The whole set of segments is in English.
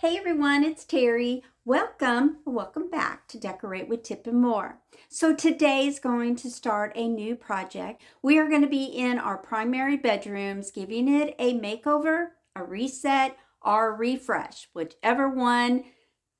Hey everyone, it's Terry. Welcome back to Decorate with Tip and More. So today is going to start a new project. We are going to be in our primary bedrooms, giving it a makeover, a reset, or a refresh, whichever one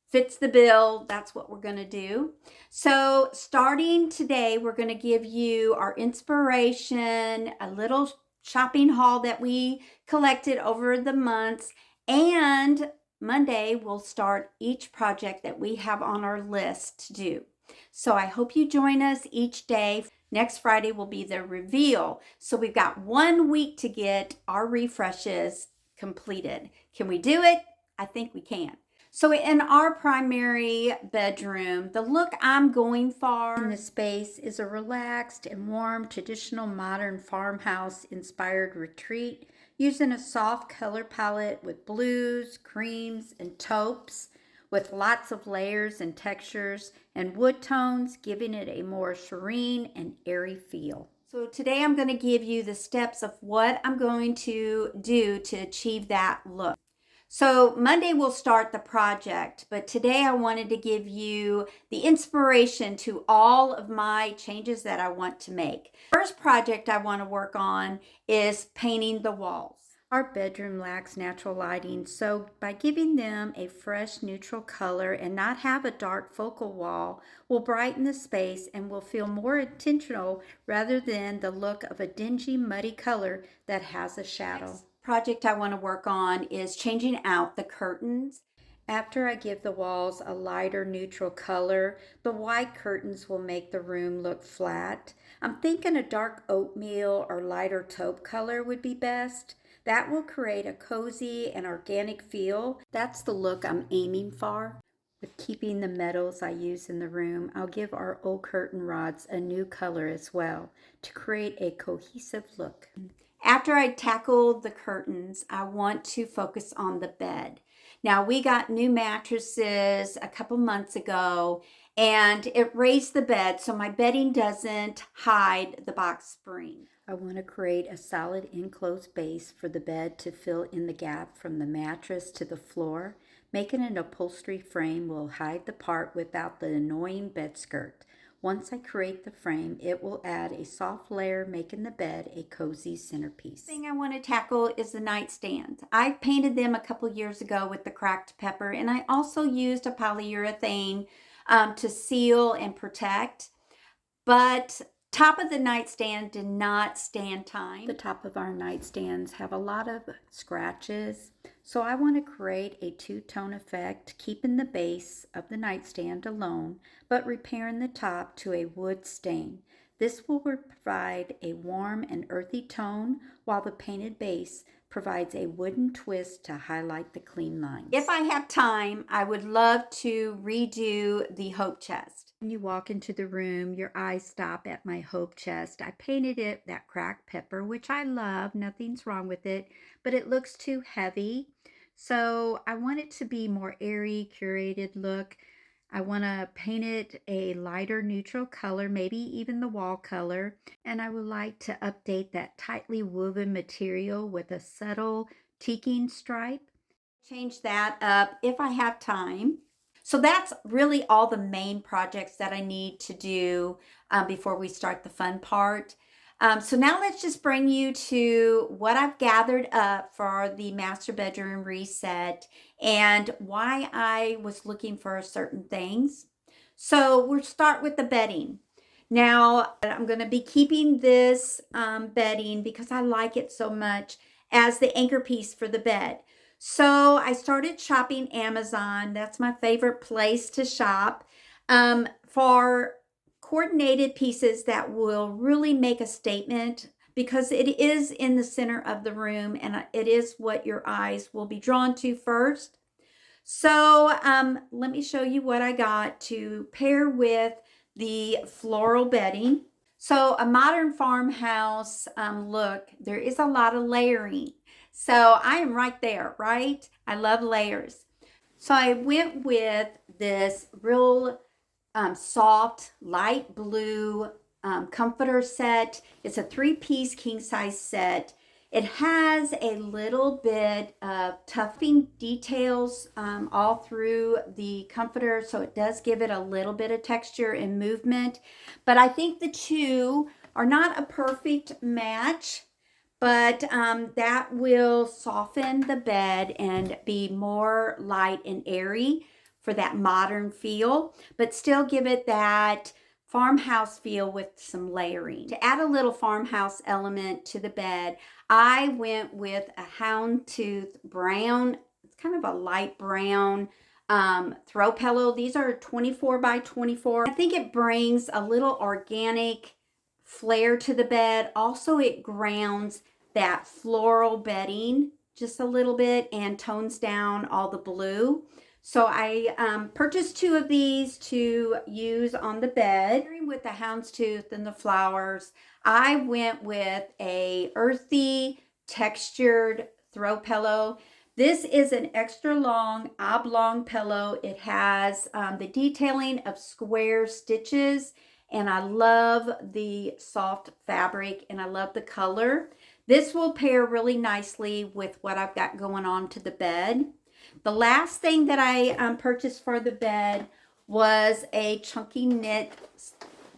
fits the bill. That's what we're going to do. So starting today, we're going to give you our inspiration, a little shopping haul that we collected over the months, and Monday, we'll start each project that we have on our list to do. So I hope you join us each day. Next Friday will be the reveal. So we've got 1 week to get our refreshes completed. Can we do it? I think we can. So in our primary bedroom, the look I'm going for in the space is a relaxed and warm, traditional modern farmhouse inspired retreat using a soft color palette with blues, creams, and taupes with lots of layers and textures and wood tones, giving it a more serene and airy feel. So today I'm going to give you the steps of what I'm going to do to achieve that look. So Monday we'll start the project, but today I wanted to give you the inspiration to all of my changes that I want to make. First project I want to work on is painting the walls. Our bedroom lacks natural lighting, so by giving them a fresh neutral color and not have a dark focal wall will brighten the space and will feel more intentional rather than the look of a dingy, muddy color that has a shadow. Project I want to work on is changing out the curtains. After I give the walls a lighter neutral color, the white curtains will make the room look flat. I'm thinking a dark oatmeal or lighter taupe color would be best. That will create a cozy and organic feel. That's the look I'm aiming for. With keeping the metals I use in the room, I'll give our old curtain rods a new color as well to create a cohesive look. After I tackled the curtains, I want to focus on the bed. Now, we got new mattresses a couple months ago, and it raised the bed so my bedding doesn't hide the box spring. I want to create a solid enclosed base for the bed to fill in the gap from the mattress to the floor. Making an upholstery frame will hide the part without the annoying bed skirt. Once I create the frame, it will add a soft layer, making the bed a cozy centerpiece. The thing I want to tackle is the nightstands. I painted them a couple years ago with the cracked pepper, and I also used a polyurethane to seal and protect. But top of the nightstand did not stand time. The top of our nightstands have a lot of scratches, so I want to create a two-tone effect, keeping the base of the nightstand alone, but repairing the top to a wood stain. This will provide a warm and earthy tone, while the painted base provides a wooden twist to highlight the clean lines. If I have time, I would love to redo the hope chest. When you walk into the room, your eyes stop at my hope chest. I painted it that cracked pepper, which I love. Nothing's wrong with it, but it looks too heavy. So I want it to be more airy, curated look. I want to paint it a lighter neutral color, maybe even the wall color. And I would like to update that tightly woven material with a subtle teaking stripe. Change that up if I have time. So that's really all the main projects that I need to do before we start the fun part. So now let's just bring you to what I've gathered up for the master bedroom reset and why I was looking for certain things. So we'll start with the bedding. Now, I'm going to be keeping this bedding because I like it so much as the anchor piece for the bed. So I started shopping Amazon. That's my favorite place to shop for coordinated pieces that will really make a statement, because it is in the center of the room and it is what your eyes will be drawn to first. So let me show you what I got to pair with the floral bedding. So a modern farmhouse look, there is a lot of layering. So I am right there, right? I love layers. So I went with this real soft light blue comforter set. It's a 3-piece king size set. It has a little bit of tufting details all through the comforter, so it does give it a little bit of texture and movement. But I think the two are not a perfect match, but that will soften the bed and be more light and airy for that modern feel, but still give it that farmhouse feel with some layering. To add a little farmhouse element to the bed, I went with a houndstooth brown. It's kind of a light brown throw pillow. These are 24 by 24. I think it brings a little organic flair to the bed. Also, it grounds that floral bedding just a little bit and tones down all the blue. So I purchased two of these to use on the bed. With the houndstooth and the flowers, I went with a earthy textured throw pillow. This is an extra long oblong pillow. It has the detailing of square stitches, and I love the soft fabric and I love the color. This will pair really nicely with what I've got going on to the bed. The last thing that I purchased for the bed was a chunky knit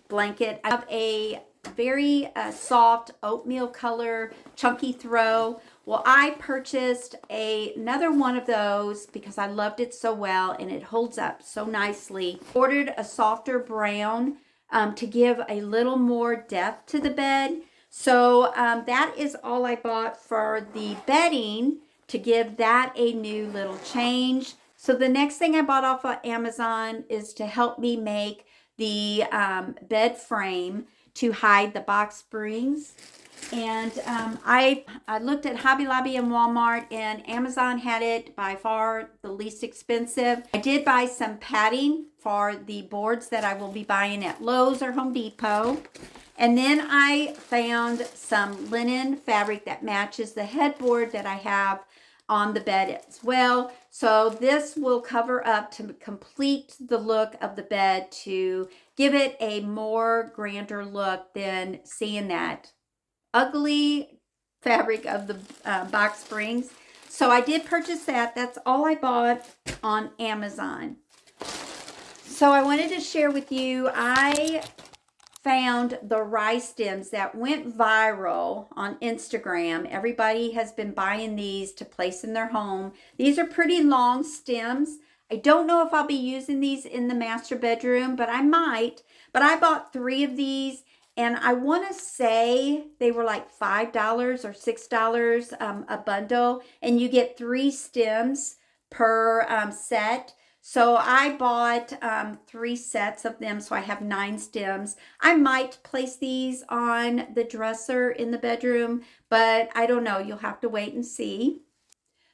blanket. I have a very soft oatmeal color chunky throw. Well, I purchased another one of those because I loved it so well and it holds up so nicely. Ordered a softer brown to give a little more depth to the bed. So that is all I bought for the bedding, to give that a new little change. So the next thing I bought off of Amazon is to help me make the bed frame to hide the box springs. And I looked at Hobby Lobby and Walmart, and Amazon had it by far the least expensive. I did buy some padding for the boards that I will be buying at Lowe's or Home Depot. And then I found some linen fabric that matches the headboard that I have on the bed as well. So this will cover up to complete the look of the bed, to give it a more grander look than seeing that ugly fabric of the box springs. So I did purchase that. That's all I bought on Amazon. So I wanted to share with you, I found the rice stems that went viral on Instagram. Everybody has been buying these to place in their home. These are pretty long stems. I don't know if I'll be using these in the master bedroom, but I might. But I bought 3 of these, and I want to say they were like $5 or $6 a bundle, and you get 3 stems per set. So I bought 3 sets of them, so I have 9 stems. I might place these on the dresser in the bedroom, but I don't know. You'll have to wait and see.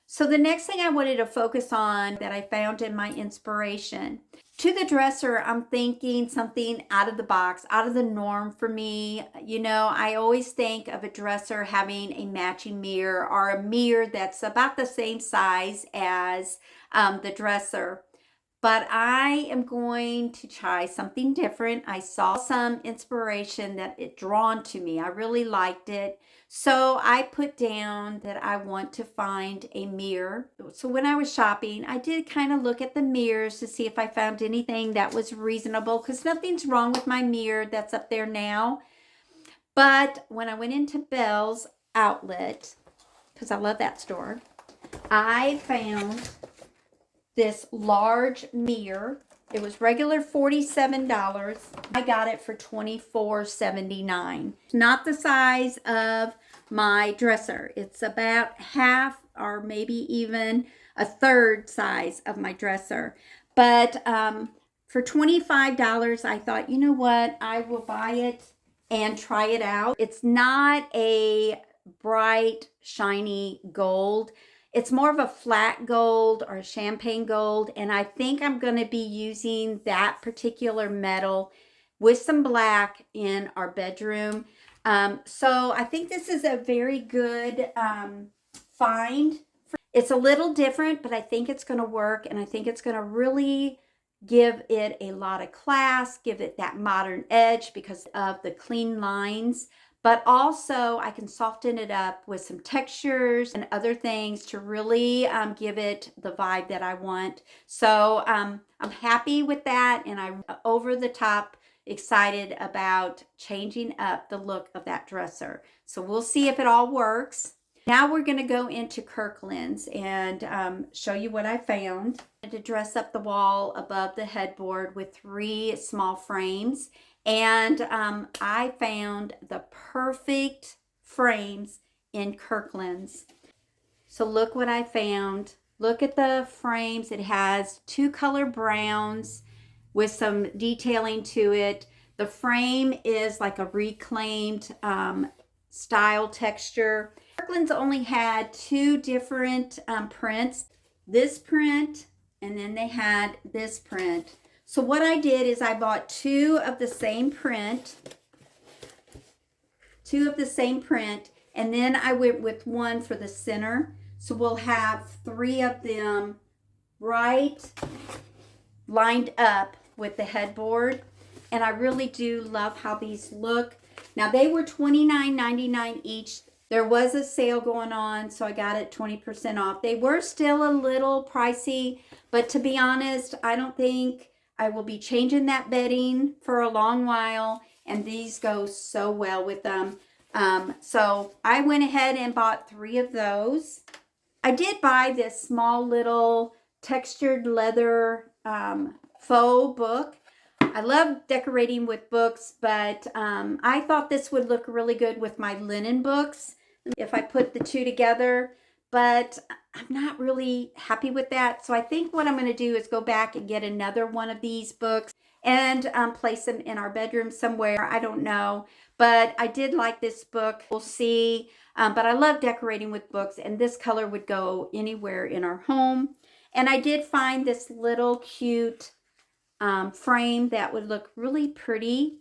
So the next thing I wanted to focus on that I found in my inspiration. To the dresser, I'm thinking something out of the box, out of the norm for me. You know, I always think of a dresser having a matching mirror, or a mirror that's about the same size as the dresser. But I am going to try something different. I saw some inspiration that it drawn to me. I really liked it. So I put down that I want to find a mirror. So when I was shopping, I did kind of look at the mirrors to see if I found anything that was reasonable, because nothing's wrong with my mirror that's up there now. But when I went into Bell's Outlet, because I love that store, I found this large mirror. It was regular $47. I got it for $24.79. Not the size of my dresser. It's about half or maybe even a third size of my dresser. But for $25, I thought, you know what? I will buy it and try it out. It's not a bright, shiny gold. It's more of a flat gold or champagne gold, and I think I'm going to be using that particular metal with some black in our bedroom. So I think this is a very good find. It's a little different, but I think it's going to work, and I think it's going to really give it a lot of class, give it that modern edge because of the clean lines. but also I can soften it up with some textures and other things to really give it the vibe that I want. So I'm happy with that, and I'm over the top excited about changing up the look of that dresser. So we'll see if it all works. Now we're going to go into Kirkland's and show you what I found to dress up the wall above the headboard with 3 small frames. And I found the perfect frames in Kirkland's. So look what I found. Look at the frames. It has 2 color browns with some detailing to it. The frame is like a reclaimed style texture. Kirkland's only had 2 different prints. This print, and then they had this print. So what I did is I bought 2 of the same print, and then I went with 1 for the center. So we'll have 3 of them right lined up with the headboard. And I really do love how these look. Now they were $29.99 each. There was a sale going on, so I got it 20% off. They were still a little pricey, but to be honest, I don't think I will be changing that bedding for a long while, and these go so well with them. So I went ahead and bought 3 of those. I did buy this small little textured leather faux book. I love decorating with books, but I thought this would look really good with my linen books if I put the 2 together, but I'm not really happy with that. So I think what I'm going to do is go back and get another one of these books and place them in our bedroom somewhere. I don't know, but I did like this book. We'll see, but I love decorating with books, and this color would go anywhere in our home. And I did find this little cute frame that would look really pretty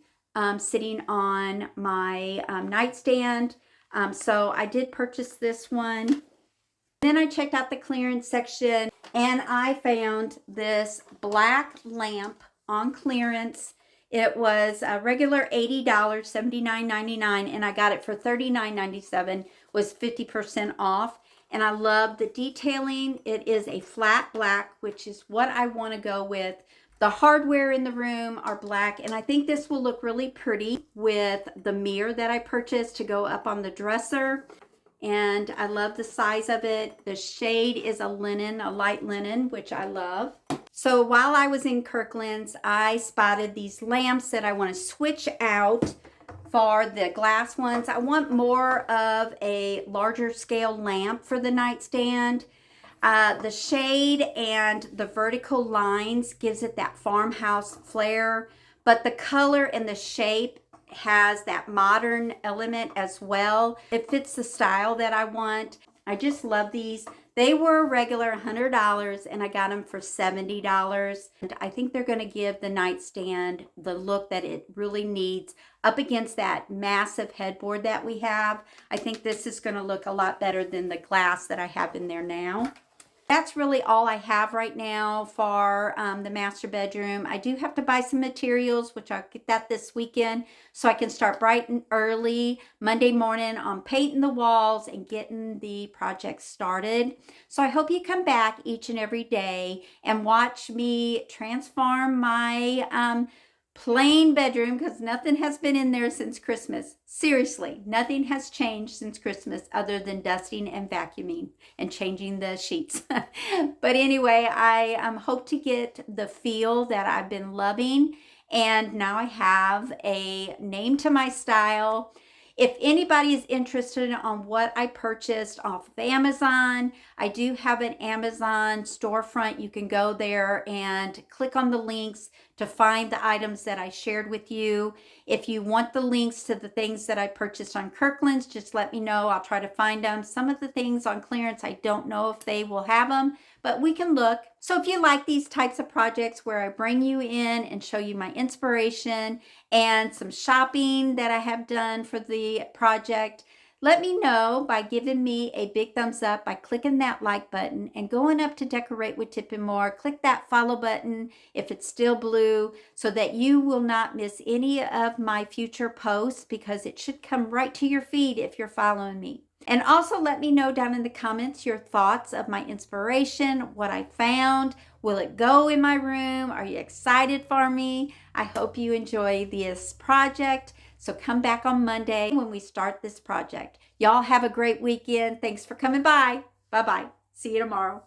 sitting on my nightstand. So I did purchase this one. Then I checked out the clearance section, and I found this black lamp on clearance. It was a regular $80, $79.99, and I got it for $39.97, was 50% off. And I love the detailing. It is a flat black, which is what I want to go with. The hardware in the room are black, and I think this will look really pretty with the mirror that I purchased to go up on the dresser. And I love the size of it. The shade is a linen, a light linen, which I love. So while I was in Kirkland's, I spotted these lamps that I want to switch out for the glass ones. I want more of a larger scale lamp for the nightstand. The shade and the vertical lines gives it that farmhouse flair, but the color and the shape has that modern element as well. It fits the style that I want. I just love these. They were regular $100, and I got them for $70. And I think they're going to give the nightstand the look that it really needs up against that massive headboard that we have. I think this is going to look a lot better than the glass that I have in there now. That's really all I have right now for the master bedroom. I do have to buy some materials, which I'll get that this weekend, so I can start bright and early Monday morning on painting the walls and getting the project started. So I hope you come back each and every day and watch me transform my plain bedroom, because nothing has been in there since Christmas. Seriously, nothing has changed since Christmas other than dusting and vacuuming and changing the sheets. But anyway, I hope to get the feel that I've been loving, and now I have a name to my style. If anybody is interested on what I purchased off of Amazon, I do have an Amazon storefront. You can go there and click on the links to find the items that I shared with you. If you want the links to the things that I purchased on Kirkland's, just let me know. I'll try to find them. Some of the things on clearance, I don't know if they will have them, but we can look. So if you like these types of projects where I bring you in and show you my inspiration and some shopping that I have done for the project, Let me know by giving me a big thumbs up by clicking that like button and going up to Decorate with Tip and More. Click that follow button if it's still blue so that you will not miss any of my future posts, because it should come right to your feed if you're following me. And also let me know down in the comments your thoughts of my inspiration, what I found. Will it go in my room? Are you excited for me? I hope you enjoy this project. So come back on Monday when we start this project. Y'all have a great weekend. Thanks for coming by. Bye-bye. See you tomorrow.